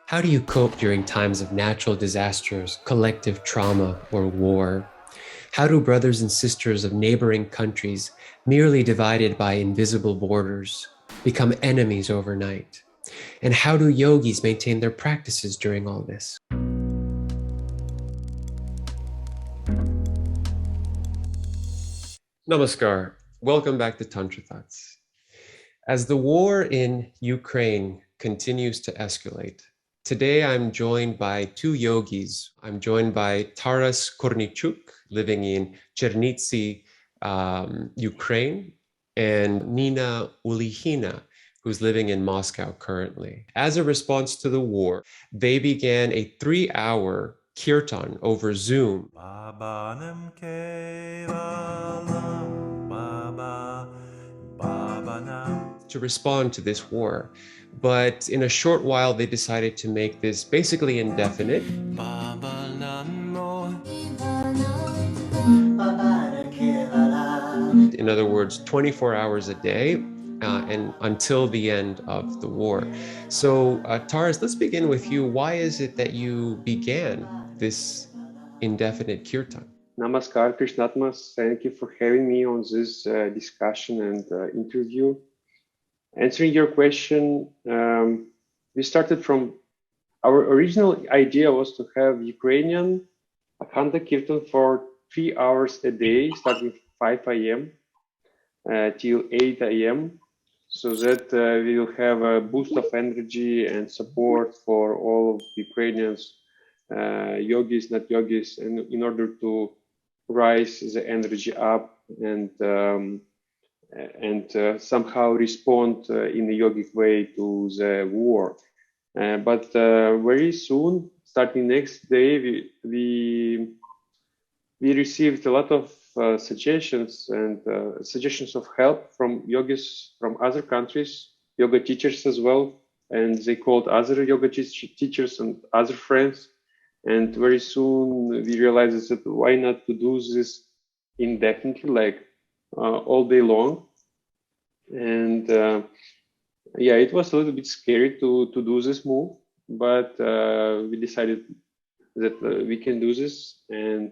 How do you cope during times of natural disasters, collective trauma, or war? How do brothers and sisters of neighboring countries, merely divided by invisible borders, become enemies overnight? And how do yogis maintain their practices during all this? Namaskar. Welcome back to Tantra Thoughts. As the war in Ukraine continues to escalate, today I'm joined by two yogis. I'm joined by Taras Kornichuk, living in Chernitsy, Ukraine, and Nina Ulihina, who's living in Moscow currently. As a response to the war, they began a 3-hour kirtan over Zoom to respond to this war. But in a short while, they decided to make this basically indefinite. In other words, 24 hours a day, and until the end of the war. So, Taras, let's begin with you. Why is it that you began this indefinite kirtan? Namaskar, Krishnatmas. Thank you for having me on this discussion and interview. Answering your question, we started from our original idea was to have Ukrainian Akhanda Kirtan for 3 hours a day, starting 5 a.m. Till 8 a.m. so that we will have a boost of energy and support for all of Ukrainians, yogis, not yogis, and in order to rise the energy up and somehow respond in a yogic way to the war. But very soon, starting next day, we received a lot of suggestions and suggestions of help from yogis from other countries, yoga teachers as well, and they called other yoga teachers and other friends. And very soon we realized that why not to do this indefinitely, like all day long. And yeah, it was a little bit scary to do this move, but we decided that we can do this. And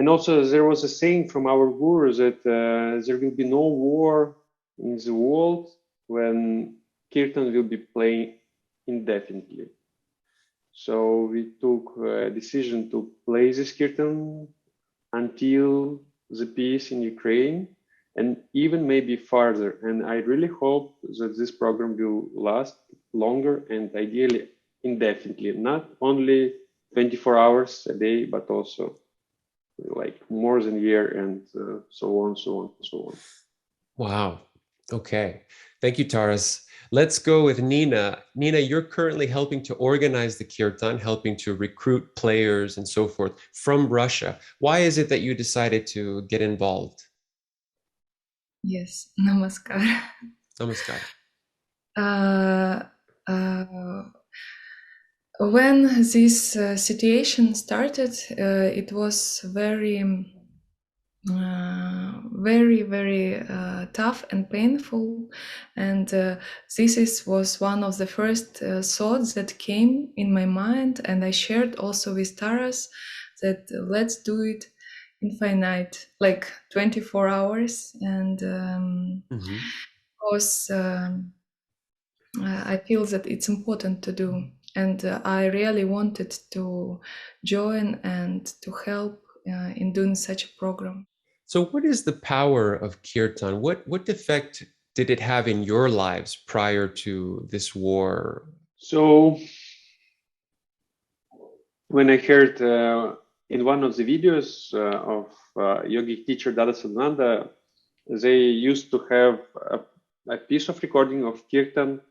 also there was a saying from our guru that there will be no war in the world when Kirtan will be playing indefinitely. So we took a decision to play this Kirtan until the peace in Ukraine and even maybe farther. And I really hope that this program will last longer and ideally indefinitely, not only 24 hours a day, but also like more than a year and so on, so on, so on. Wow. Okay. Thank you, Taras. Let's go with Nina. Nina, you're currently helping to organize the kirtan, helping to recruit players and so forth from Russia. Why is it that you decided to get involved? Yes, namaskar. Namaskar. When this situation started, it was very, very tough and painful. And this was one of the first thoughts that came in my mind. And I shared also with Taras that let's do it infinite, like 24 hours. And because I feel that it's important to do. And I really wanted to join and to help in doing such a program. So what is the power of kirtan? What effect did it have in your lives prior to this war? So when I heard in one of the videos of yogic teacher Dada Sadananda, they used to have a piece of recording of Kirtan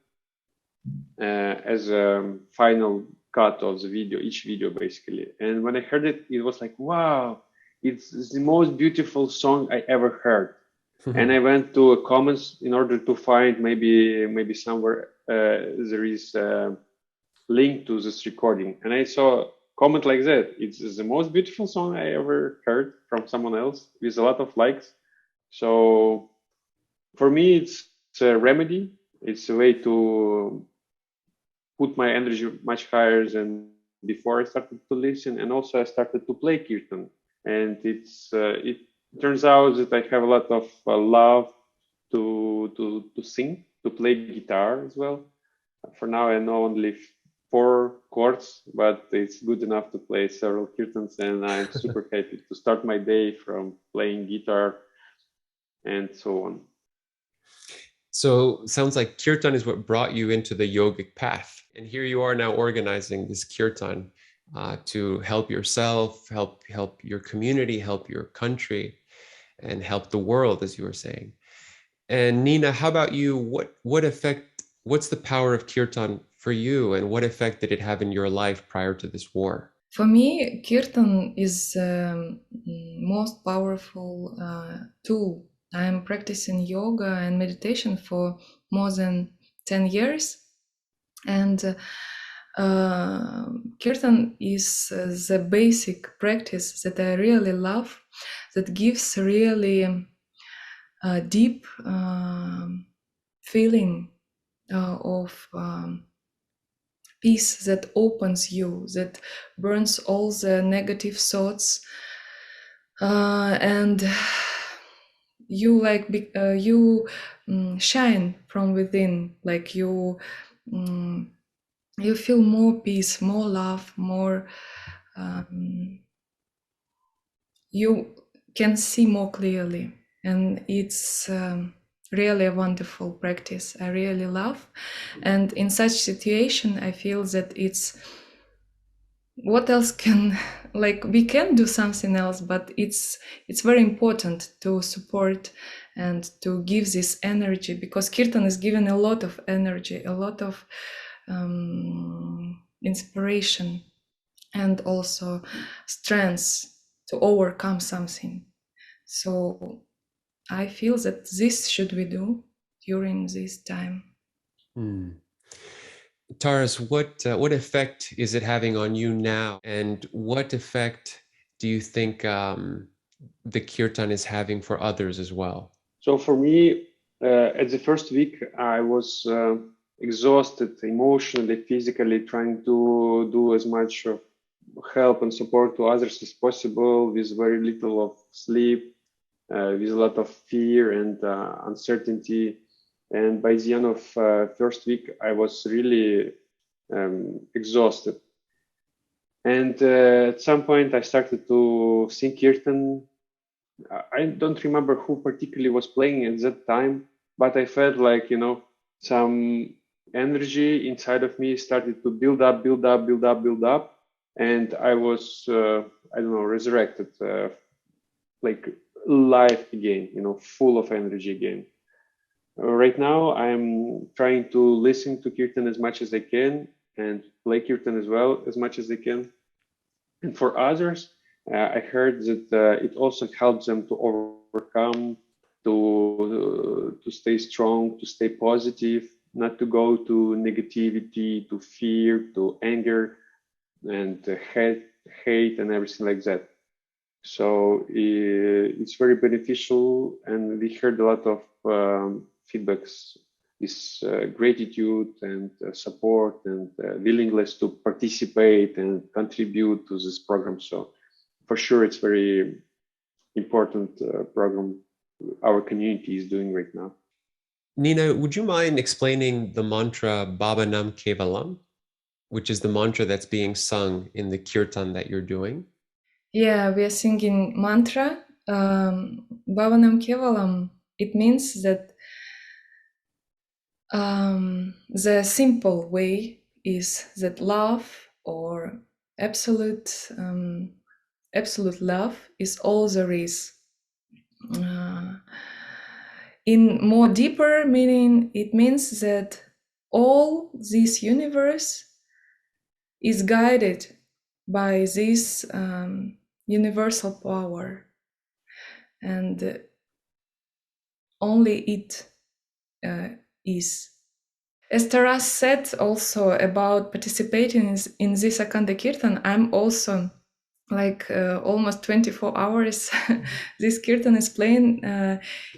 as a final cut of the video, each video basically. And when I heard it, it was like, wow, it's the most beautiful song I ever heard. And I went to comments in order to find maybe somewhere there is a link to this recording. And I saw a comment like that. It's the most beautiful song I ever heard from someone else with a lot of likes. So for me, it's a remedy. It's a way to put my energy much higher than before I started to listen, and also I started to play kirtan, and it turns out that I have a lot of love to sing, to play guitar as well. For now, I know only 4 chords, but it's good enough to play several kirtans, and I'm super happy to start my day from playing guitar and so on. So sounds like kirtan is what brought you into the yogic path. And here you are now organizing this kirtan to help yourself, help your community, help your country, and help the world, as you were saying. And Nina, how about you? What's the power of kirtan for you, and what effect did it have in your life prior to this war? For me, kirtan is most powerful tool. I am practicing yoga and meditation for more than 10 years. And kirtan is the basic practice that I really love, that gives really deep feeling of peace, that opens you, that burns all the negative thoughts, and you shine from within, like you feel more peace, more love, more you can see more clearly, and it's really a wonderful practice I really love. And in such situation I feel that it's what else can like we can do something else, but it's very important to support and to give this energy, because kirtan is given a lot of energy, a lot of inspiration, and also strength to overcome something. So I feel that this should we do during this time. Taras, what effect is it having on you now, and what effect do you think the kirtan is having for others as well? So for me, at the first week, I was exhausted emotionally, physically, trying to do as much of help and support to others as possible, with very little of sleep, with a lot of fear and uncertainty. And by the end of first week, I was really exhausted. And at some point, I started to sing kirtan. I don't remember who particularly was playing at that time, but I felt like, some energy inside of me started to build up. And I was, resurrected, like life again, full of energy again. Right now, I'm trying to listen to kirtan as much as I can and play kirtan as well as much as I can. And for others, I heard that it also helps them to overcome, to stay strong, to stay positive, not to go to negativity, to fear, to anger, and hate and everything like that. So it's very beneficial, and we heard a lot of feedbacks, this gratitude and support and willingness to participate and contribute to this program. So for sure, it's very important program our community is doing right now. Nina, would you mind explaining the mantra Bhavanam Kevalam, which is the mantra that's being sung in the kirtan that you're doing? Yeah, we are singing mantra Bhavanam Kevalam. It means that the simple way is that love, or absolute love, is all there is. In more deeper meaning, it means that all this universe is guided by this universal power, and only it is. As Taras said also about participating in this Akhanda Kirtan, I'm also like almost 24 hours this kirtan is playing.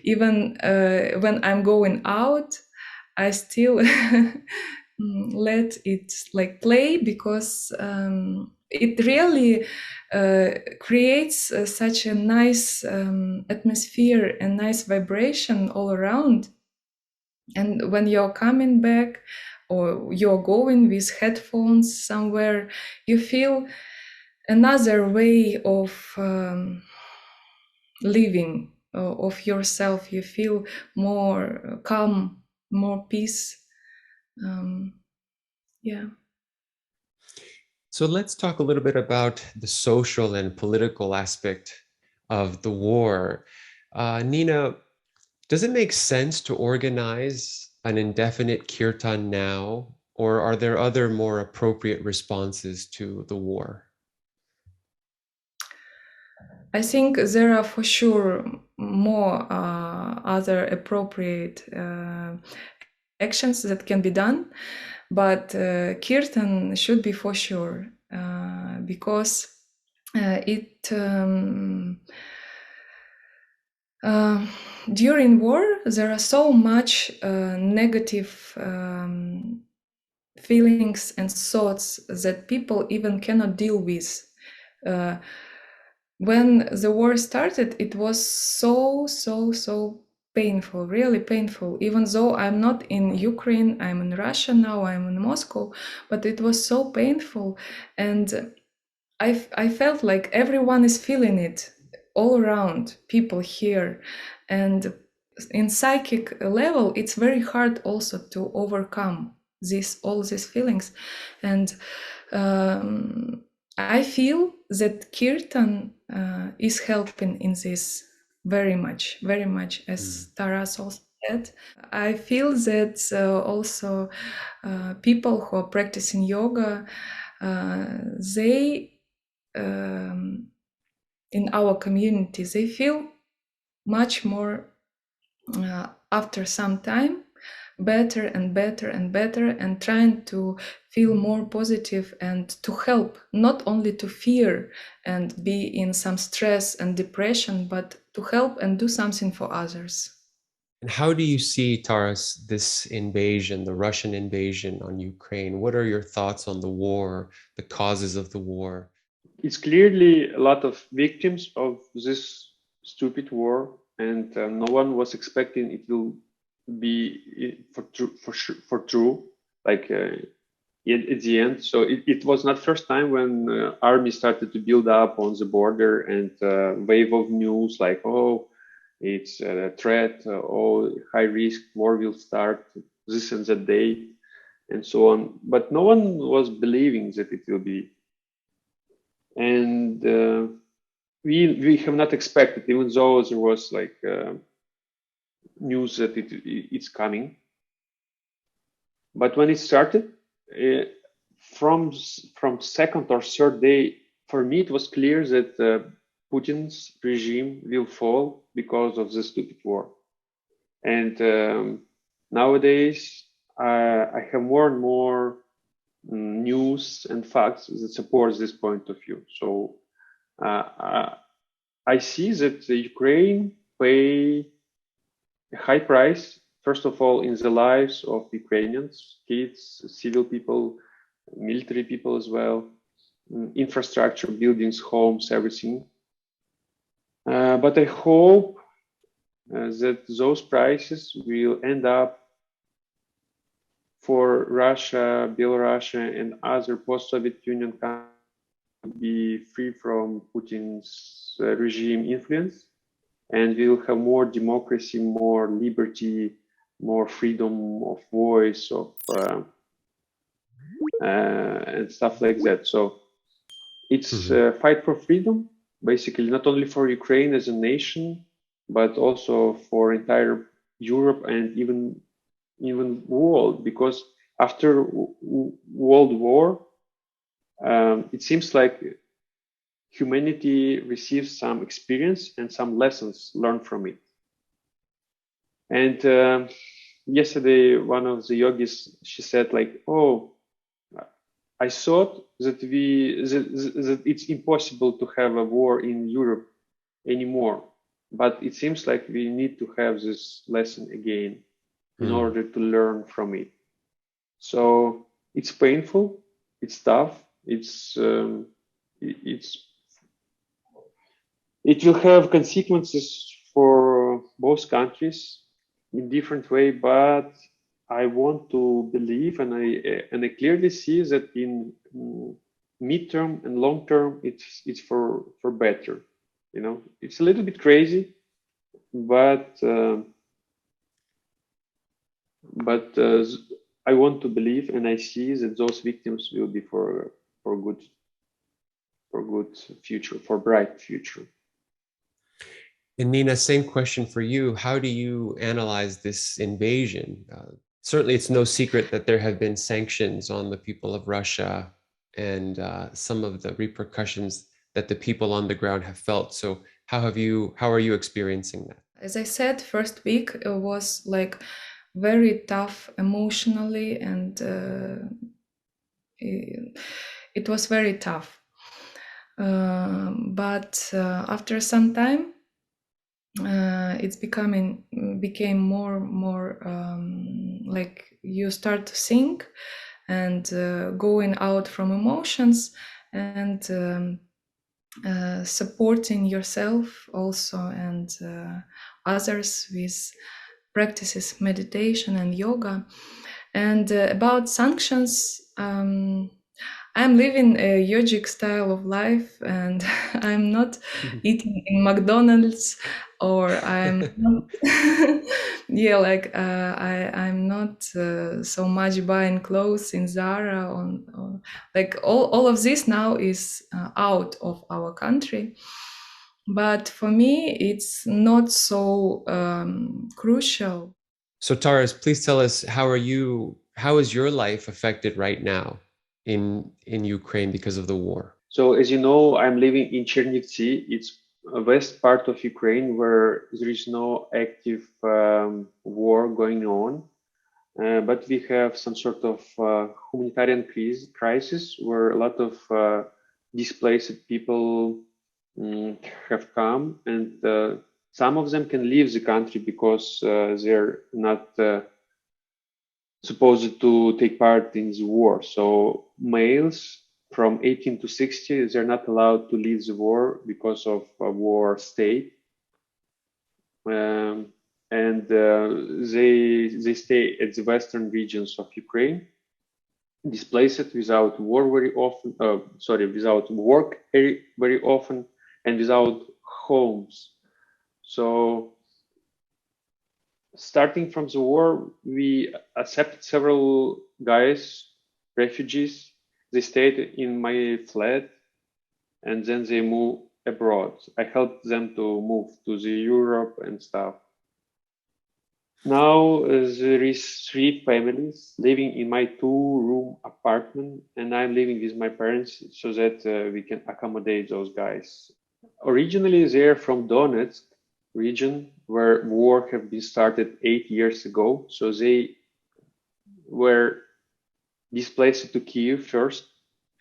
Even when I'm going out, I still let it like play, because it really creates such a nice atmosphere and nice vibration all around. And when you're coming back or you're going with headphones somewhere, you feel another way of living of yourself. You feel more calm, more peace. Yeah. So let's talk a little bit about the social and political aspect of the war. Nina, does it make sense to organize an indefinite kirtan now, or are there other more appropriate responses to the war? I think there are for sure more other appropriate actions that can be done, but kirtan should be for sure, because it during war there are so much negative feelings and thoughts that people even cannot deal with. When the war started, it was so painful, really painful. Even though I'm not in Ukraine, I'm in Russia now, I'm in Moscow, but it was so painful. And I felt like everyone is feeling it all around, people here. And in psychic level, it's very hard also to overcome all these feelings. And I feel that Kirtan is helping in this very much, as Taras also said. I feel that also people who are practicing yoga, they in our community, they feel much more after some time better and better and better, and trying to feel more positive and to help, not only to fear and be in some stress and depression, but to help and do something for others. And how do you see, Taras, this invasion, the Russian invasion on Ukraine? What are your thoughts on the war, the causes of the war? It's clearly a lot of victims of this stupid war, and no one was expecting it will be for true, like at the end. So it was not first time when army started to build up on the border, and wave of news like, oh, it's a threat, oh, high risk, war will start this and that day, and so on. But no one was believing that it will be. And we have not expected, even though there was like news that it's coming. But when it started, from second or third day, for me it was clear that Putin's regime will fall because of the stupid war. And nowadays, I have more and more news and facts that support this point of view. So I see that the Ukraine pay a high price, first of all, in the lives of Ukrainians, kids, civil people, military people as well, infrastructure, buildings, homes, everything. But I hope that those prices will end up for Russia, Belarus, and other post-Soviet Union countries to be free from Putin's regime influence, and we'll have more democracy, more liberty, more freedom of voice, and stuff like that. So it's a fight for freedom, basically, not only for Ukraine as a nation, but also for entire Europe and even world, because after World War, it seems like humanity receives some experience and some lessons learned from it. And yesterday, one of the yogis, she said like, oh, I thought that that it's impossible to have a war in Europe anymore, but it seems like we need to have this lesson again in order to learn from it. So it's painful, it's tough, it will have consequences for both countries in different way, but I want to believe, and I clearly see that in midterm and long term, it's for better. You know, it's a little bit crazy, but I want to believe, and I see that those victims will be for good, future, for bright future. And Nina, same question for you. How do you analyze this invasion? Certainly, it's no secret that there have been sanctions on the people of Russia and some of the repercussions that the people on the ground have felt. So, how are you experiencing that? As I said, first week was like very tough emotionally, and it was very tough. But after some time, it's became more like you start to think and going out from emotions and supporting yourself also and others with practices, meditation and yoga. And about sanctions, I'm living a yogic style of life, and I'm not eating in McDonald's, or I'm not, yeah, like I'm not so much buying clothes in Zara. Like all of this now is out of our country. But for me, it's not so crucial. So, Taras, please tell us how is your life affected right now in Ukraine because of the war? So, as you know, I'm living in Chernivtsi. It's a west part of Ukraine where there is no active war going on. But we have some sort of humanitarian crisis where a lot of displaced people have come, and some of them can leave the country because they're not supposed to take part in the war. So males from 18 to 60, they're not allowed to leave the war because of a war state. And they stay at the western regions of Ukraine, displaced without war very often. Without work very often, and without homes. So, starting from the war, we accepted several guys, refugees. They stayed in my flat, and then they moved abroad. I helped them to move to the Europe and stuff. Now there is 3 families living in my 2-room apartment, and I'm living with my parents so that we can accommodate those guys. Originally, they're from Donetsk region, where war have been started 8 years ago. So they were displaced to Kiev first,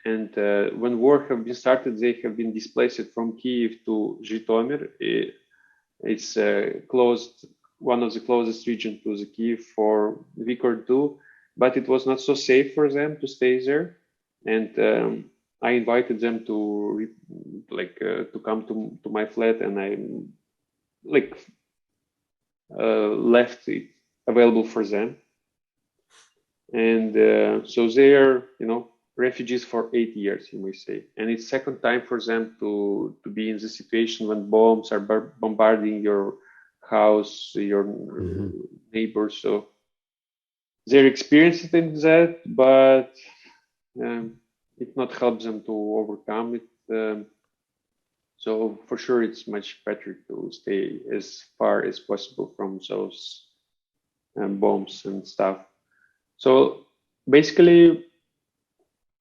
and when war have been started, they have been displaced from Kiev to Zhytomyr. It's closed, one of the closest region to the Kiev, for a week or 2, but it was not so safe for them to stay there. And I invited them to come to my flat, and I left it available for them. And so they are, refugees for 8 years, you may say. And it's second time for them to be in the situation when bombs are bombarding your house, your neighbors. So they're experiencing that, but it not helps them to overcome it. So for sure, it's much better to stay as far as possible from those bombs and stuff. So basically,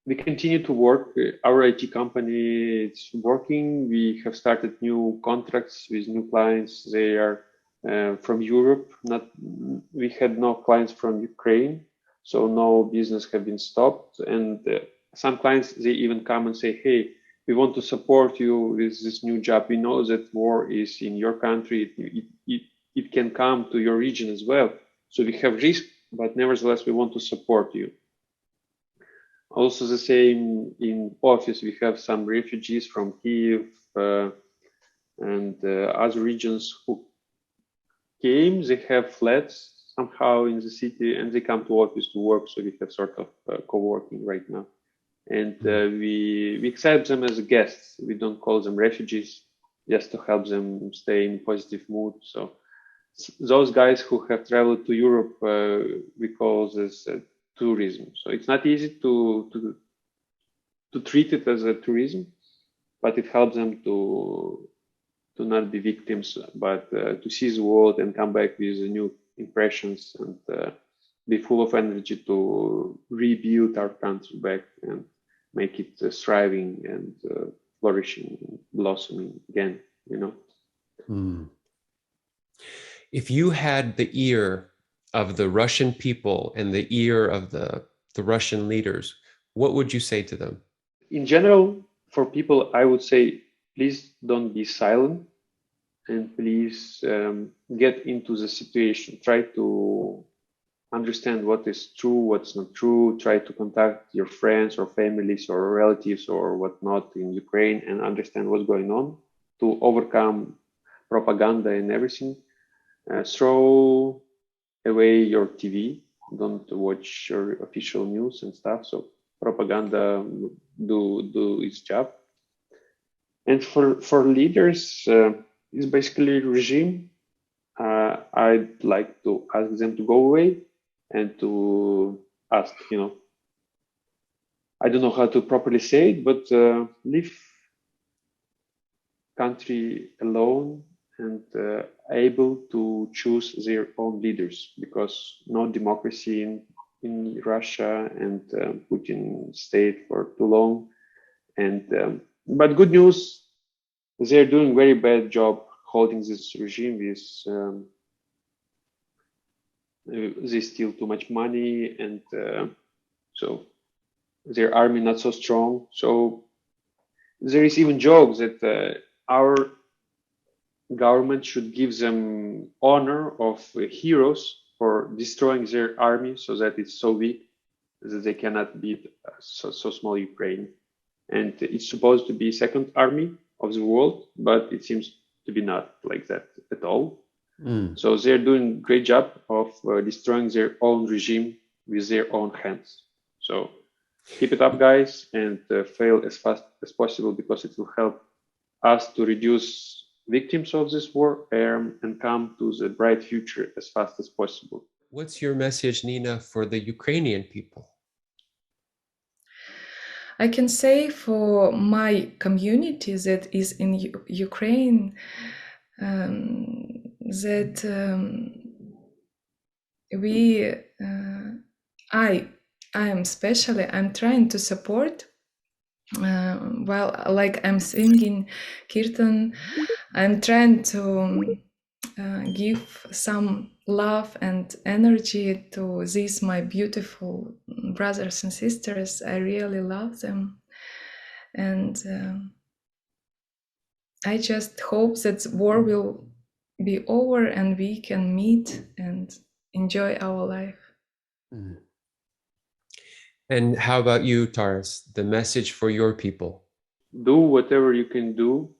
we continue to work. Our IT company is working. We have started new contracts with new clients. They are from Europe. We had no clients from Ukraine, so no business have been stopped. And some clients, they even come and say, "Hey, we want to support you with this new job. We know that war is in your country. It can come to your region as well. So we have risk, but nevertheless, we want to support you." Also the same in office, we have some refugees from Kiev and other regions who came, they have flats somehow in the city and they come to office to work. So we have sort of co-working right now. And we accept them as guests. We don't call them refugees, just to help them stay in positive mood. So those guys who have traveled to Europe, we call this tourism. So it's not easy to treat it as a tourism, but it helps them to not be victims, but to see the world and come back with new impressions and be full of energy to rebuild our country back and make it thriving and flourishing, blossoming again, you know. If you had the ear of the Russian people and the ear of the Russian leaders, what would you say to them? In general, for people, I would say, please don't be silent and please get into the situation. Try to understand what is true, what's not true. Try to contact your friends or families or relatives or whatnot in Ukraine and understand what's going on to overcome propaganda and everything. Throw away your TV. Don't watch your official news and stuff. So propaganda do its job. And for leaders, it's basically regime. I'd like to ask them to go away and to ask, you know, I don't know how to properly say it, but leave country alone and able to choose their own leaders, because no democracy in Russia and Putin stayed for too long. And but good news, they're doing very bad job holding this regime with they steal too much money and so their army not so strong. So there is even jokes that our government should give them honor of heroes for destroying their army so that it's so weak that they cannot beat so small Ukraine. And it's supposed to be second army of the world, but it seems to be not like that at all. So they're doing a great job of destroying their own regime with their own hands. So keep it up, guys, and fail as fast as possible, because it will help us to reduce victims of this war and come to the bright future as fast as possible. What's your message, Nina, for the Ukrainian people? I can say for my community that is in Ukraine, that I'm trying to support while like I'm singing Kirtan, I'm trying to give some love and energy to these my beautiful brothers and sisters. I really love them, and I just hope that war will be over and we can meet and enjoy our life. And how about you, Taras? The message for your people? Do whatever you can do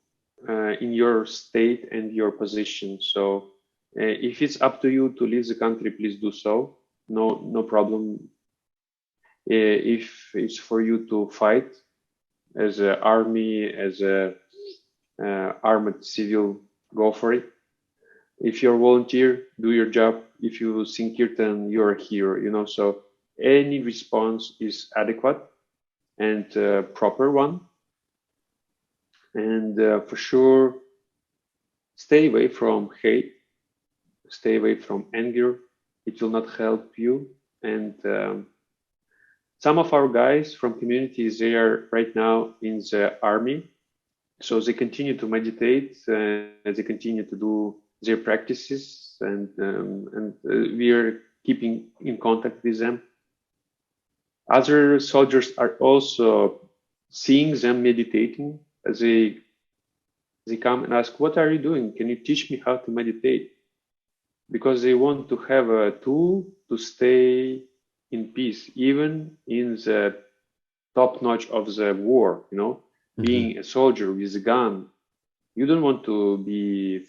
in your state and your position. So if it's up to you to leave the country, please do so. No problem. If it's for you to fight as an army, as a armed civil, go for it. If you're a volunteer, do your job. If you sing Kirtan, you're a hero, you know. So any response is adequate and proper one. And for sure, stay away from hate, stay away from anger. It will not help you. And some of our guys from communities, they are right now in the army. So they continue to meditate, they continue to do their practices, and we are keeping in contact with them. Other soldiers are also seeing them meditating. As they come and ask, what are you doing? Can you teach me how to meditate? Because they want to have a tool to stay in peace, even in the top notch of the war, you know, being a soldier with a gun. You don't want to be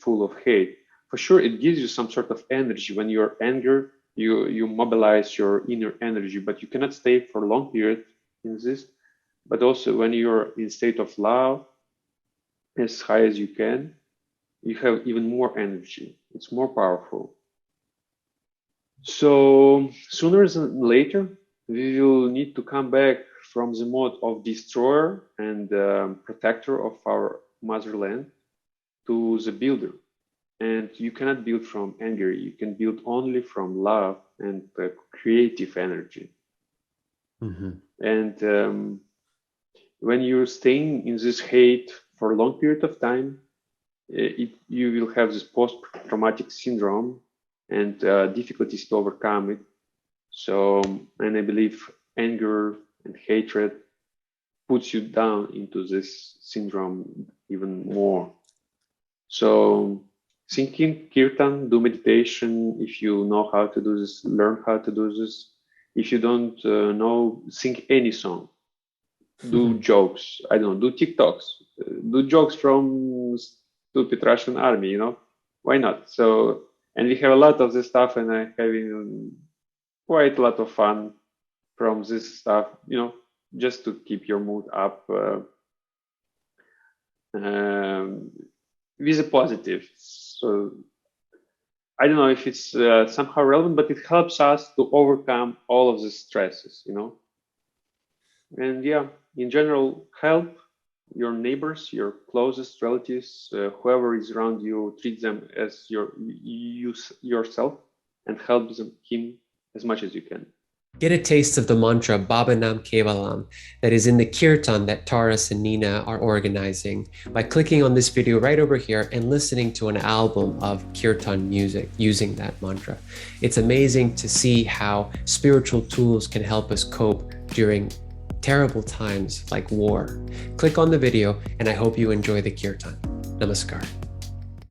full of hate. For sure, it gives you some sort of energy. When you're angry, you mobilize your inner energy, but you cannot stay for a long period in this. But also when you're in state of love, as high as you can, you have even more energy. It's more powerful. So sooner than later, we will need to come back from the mode of destroyer and protector of our motherland to the builder. And you cannot build from anger. You can build only from love and creative energy. And when you're staying in this hate for a long period of time, you will have this post-traumatic syndrome and difficulties to overcome it. So, and I believe anger and hatred puts you down into this syndrome even more. So, thinking Kirtan, do meditation. If you know how to do this, learn how to do this. If you don't know, sing any song. Do jokes. I don't know, do TikToks. Do jokes from stupid Russian army, you know? Why not? So, and we have a lot of this stuff, and I'm having quite a lot of fun from this stuff, you know, just to keep your mood up with a positive. So I don't know if it's somehow relevant, but it helps us to overcome all of the stresses, you know. And yeah, in general, help your neighbors, your closest relatives, whoever is around you, treat them as yourself, and help him as much as you can. Get a taste of the mantra Bhavanam Kevalam that is in the Kirtan that Taras and Nina are organizing by clicking on this video right over here and listening to an album of Kirtan music using that mantra. It's amazing to see how spiritual tools can help us cope during terrible times like war. Click on the video, and I hope you enjoy the Kirtan. Namaskar.